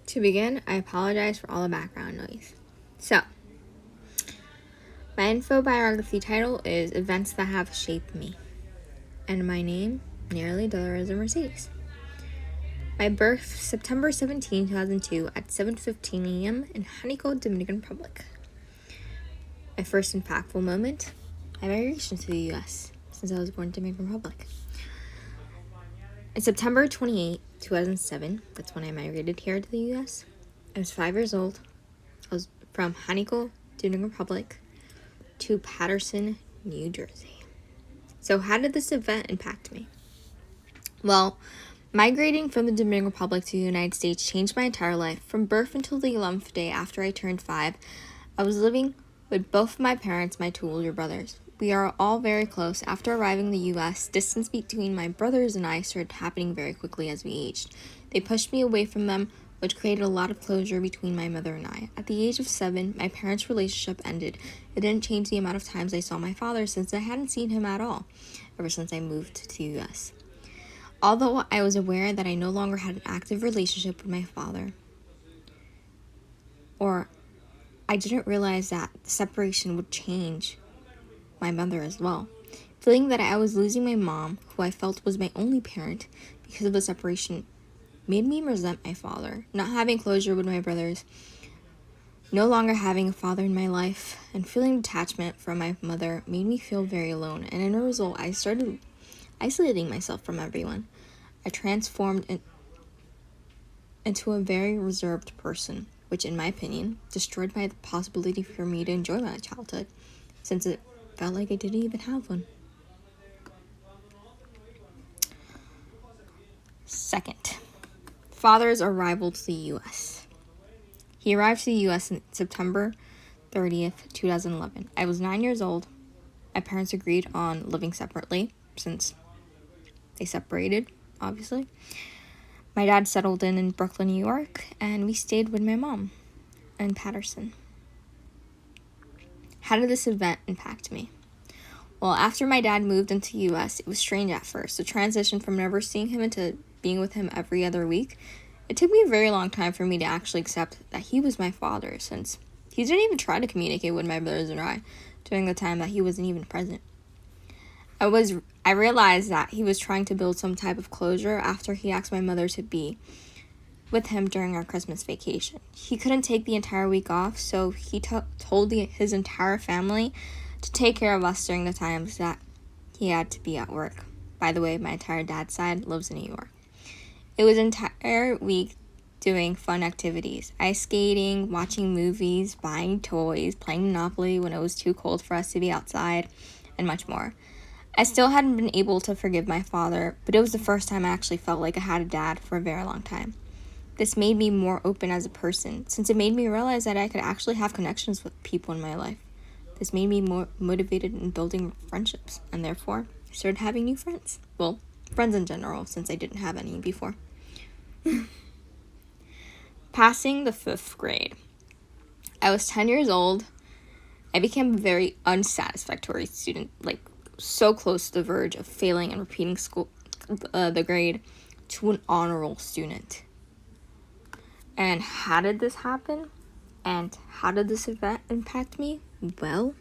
To begin, I apologize for all the background noise. So, my info biography title is Events That Have Shaped Me. And my name, Nearly Dolores Mercedes. My birth, September 17, 2002 at 7:15 a.m. in Honeycomb, Dominican Republic. My first impactful moment, my migration to the U.S. since I was born in Dominican Republic. In September 28, 2007, that's when I migrated here to the U.S. I was 5 years old. I was from Honeycomb, Dominican Republic, to Paterson, New Jersey. So how did this event impact me? Well, migrating from the Dominican Republic to the United States changed my entire life. From birth until the 11th day after I turned 5, I was living with both my parents, my 2 older brothers. We are all very close. After arriving in the U.S., distance between my brothers and I started happening very quickly as we aged. They pushed me away from them, which created a lot of closure between my mother and I. At the age of 7, my parents' relationship ended. It didn't change the amount of times I saw my father since I hadn't seen him at all ever since I moved to the U.S. Although I was aware that I no longer had an active relationship with my father, or I didn't realize that the separation would change my mother as well. Feeling that I was losing my mom, who I felt was my only parent because of the separation, made me resent my father. Not having closure with my brothers, no longer having a father in my life, and feeling detachment from my mother made me feel very alone, and as a result, I started isolating myself from everyone. I transformed into a very reserved person, which in my opinion destroyed my possibility for me to enjoy my childhood, since it felt like I didn't even have one. Second, father's arrival to the U.S. He arrived to the U.S. on September 30th, 2011. I was 9 years old. My parents agreed on living separately since they separated, obviously. My dad settled in Brooklyn, New York, and we stayed with my mom in Paterson. How did this event impact me? Well, after my dad moved into the U.S., it was strange at first. The transition from never seeing him into being with him every other week. It took me a very long time for me to actually accept that he was my father, since he didn't even try to communicate with my brothers and I during the time that he wasn't even present. I realized that he was trying to build some type of closure after he asked my mother to be with him during our Christmas vacation. He couldn't take the entire week off, so he told his entire family to take care of us during the times that he had to be at work. By the way, my entire dad's side lives in New York. It was an entire week doing fun activities. Ice skating, watching movies, buying toys, playing Monopoly when it was too cold for us to be outside, and much more. I still hadn't been able to forgive my father, but it was the first time I actually felt like I had a dad for a very long time. This made me more open as a person, since it made me realize that I could actually have connections with people in my life. This made me more motivated in building friendships, and therefore, I started having new friends. Well, friends in general, since I didn't have any before. Passing the 5th grade. I was 10 years old. I became a very unsatisfactory student, so close to the verge of failing and repeating the grade to an honor roll student. And how did this happen? And how did this event impact me? Well,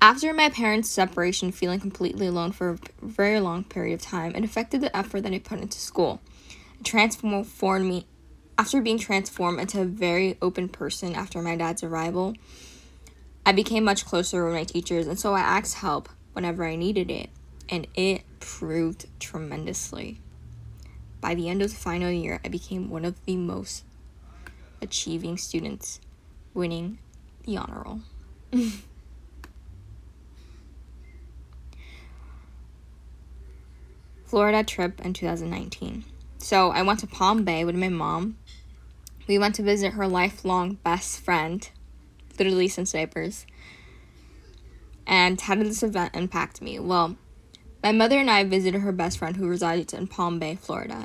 after my parents' separation, feeling completely alone for a very long period of time, it affected the effort that I put into school. It transformed me. After being transformed into a very open person after my dad's arrival, I became much closer with my teachers, and so I asked help whenever I needed it, and it proved tremendously. By the end of the final year, I became one of the most achieving students, winning the honor roll. Florida trip in 2019. So I went to Palm Bay with my mom. We went to visit her lifelong best friend, literally since diapers. And how did this event impact me? Well, my mother and I visited her best friend who resides in Palm Bay, Florida,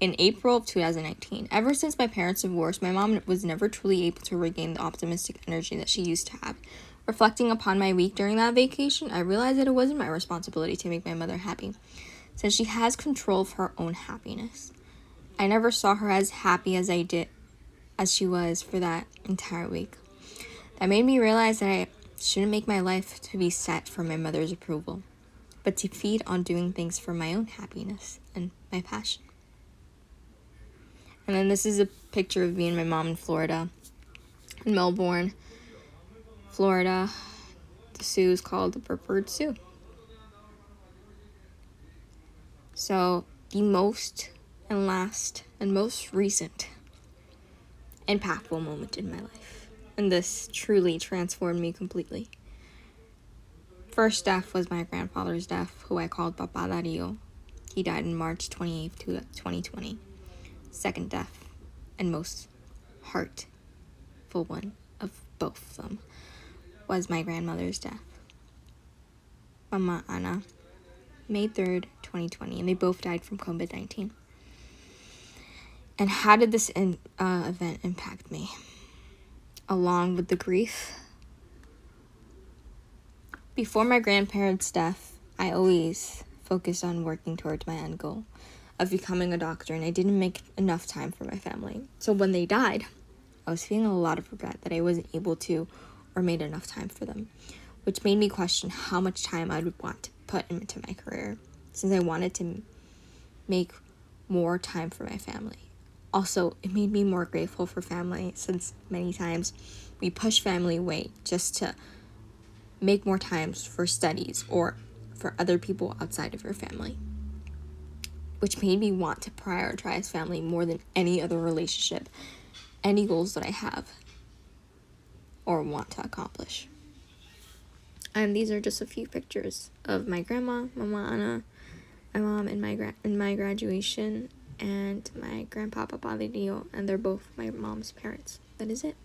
in April of 2019. Ever since my parents divorced, my mom was never truly able to regain the optimistic energy that she used to have. Reflecting upon my week during that vacation, I realized that it wasn't my responsibility to make my mother happy, since she has control of her own happiness. I never saw her as happy as she was for that entire week. That made me realize that I shouldn't make my life to be set for my mother's approval, but to feed on doing things for my own happiness and my passion. And then this is a picture of me and my mom in Florida, in Melbourne, Florida. The zoo is called the Preferred Zoo. So the most and last and most recent impactful moment in my life, and this truly transformed me completely. First death was my grandfather's death, who I called Papa Dario. He died on March 28th, 2020. Second death, and most heartful one of both of them, was my grandmother's death. Mama Ana, May 3rd, 2020, and they both died from COVID-19. And how did this event impact me? Along with the grief, before my grandparents' death, I always focused on working towards my end goal of becoming a doctor, and I didn't make enough time for my family. So when they died, I was feeling a lot of regret that I wasn't able to or made enough time for them, which made me question how much time I would want to put into my career, since I wanted to make more time for my family. Also, it made me more grateful for family, since many times we push family away just to make more times for studies or for other people outside of your family, which made me want to prioritize family more than any other relationship, any goals that I have or want to accomplish. And these are just a few pictures of my grandma, Mama Ana, my mom in my graduation, and my grandpa, Papa Lidio, and they're both my mom's parents. That is it.